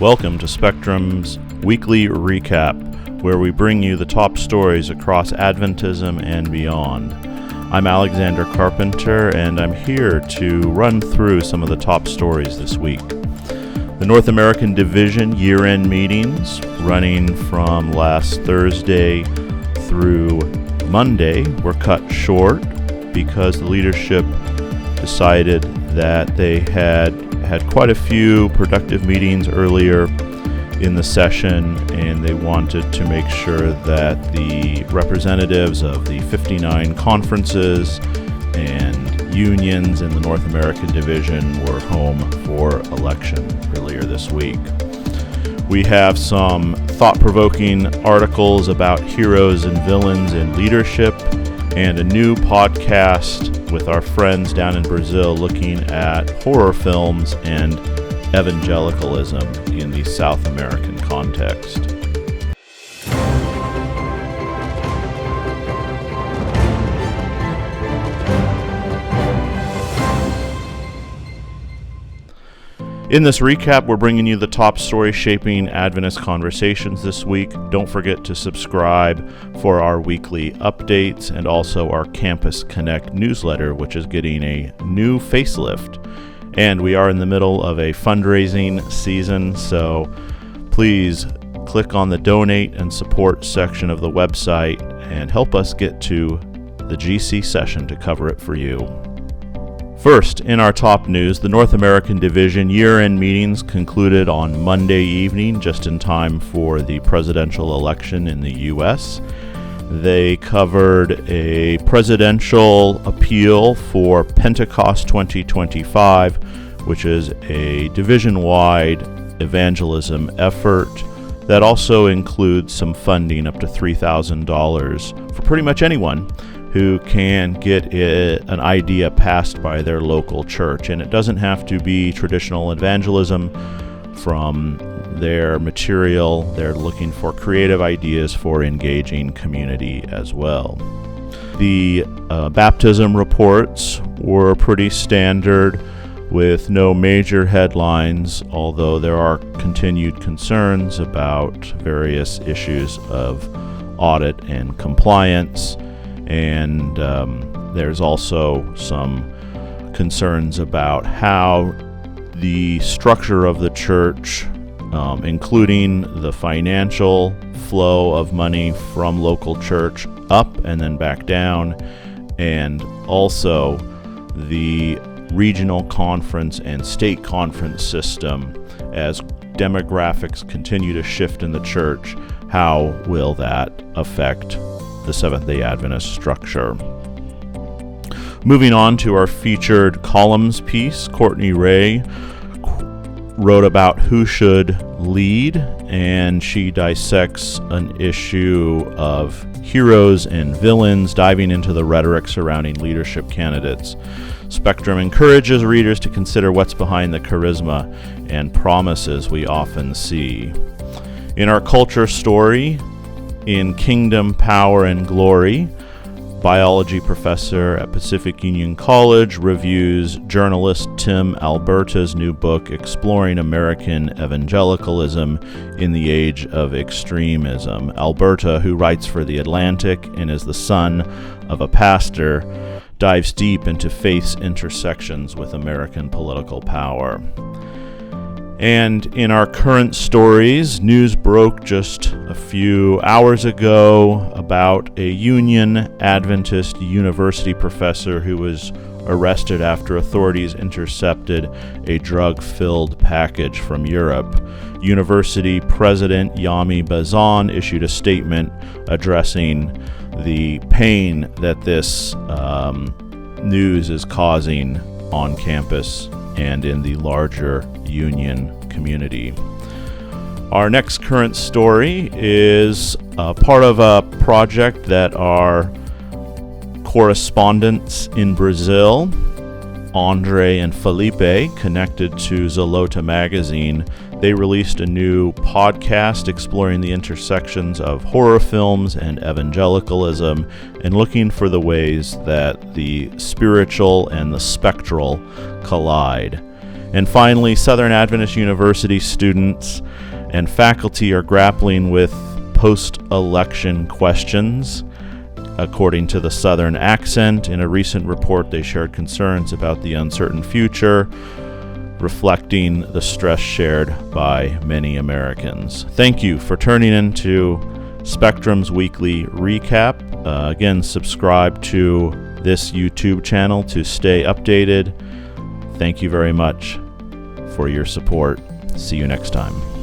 Welcome to Spectrum's weekly recap, where we bring you the top stories across Adventism and beyond. I'm Alexander Carpenter, and I'm here to run through some of the top stories this week. The North American Division year-end meetings, running from last Thursday through Monday, were cut short because the leadership decided that they had quite a few productive meetings earlier in the session, and they wanted to make sure that the representatives of the 59 conferences and unions in the North American Division were home for election earlier this week. We have some thought-provoking articles about heroes and villains in leadership, and a new podcast with our friends down in Brazil looking at horror films and evangelicalism in the South American context. In this recap, we're bringing you the top stories shaping Adventist conversations this week. Don't forget to subscribe for our weekly updates and also our Campus Connect newsletter, which is getting a new facelift. And we are in the middle of a fundraising season, so please click on the donate and support section of the website and help us get to the GC session to cover it for you. First, in our top news, the North American Division year-end meetings concluded on Monday evening, just in time for the presidential election in the U.S. They covered a presidential appeal for Pentecost 2025, which is a division-wide evangelism effort that also includes some funding up to $3,000 for pretty much anyone who can get an idea passed by their local church. And it doesn't have to be traditional evangelism. From their material, they're looking for creative ideas for engaging community as well. The baptism reports were pretty standard with no major headlines, although there are continued concerns about various issues of audit and compliance. And there's also some concerns about how the structure of the church, including the financial flow of money from local church up and then back down, and also the regional conference and state conference system, as demographics continue to shift in the church, how will that affect the Seventh-day Adventist structure? Moving on to our featured columns piece, Courtney Ray wrote about who should lead, and she dissects an issue of heroes and villains, diving into the rhetoric surrounding leadership candidates. Spectrum encourages readers to consider what's behind the charisma and promises we often see. In our culture story, in Kingdom, Power, and Glory, biology professor at Pacific Union College reviews journalist Tim Alberta's new book, Exploring American Evangelicalism in the Age of Extremism. Alberta, who writes for The Atlantic and is the son of a pastor, dives deep into faith's intersections with American political power. And in our current stories, news broke just a few hours ago about a Union Adventist University professor who was arrested after authorities intercepted a drug-filled package from Europe. University President Yami Bazan issued a statement addressing the pain that this news is causing on campus and in the larger Union community. Our next current story is part of a project that our correspondents in Brazil, Andre and Felipe, connected to Zelota magazine, they released a new podcast exploring the intersections of horror films and evangelicalism and looking for the ways that the spiritual and the spectral collide. And finally, Southern Adventist University students and faculty are grappling with post-election questions. According to the Southern accent, in a recent report, they shared concerns about the uncertain future, reflecting the stress shared by many Americans. Thank you for turning into Spectrum's weekly recap. Again, subscribe to this YouTube channel to stay updated. Thank you very much for your support. See you next time.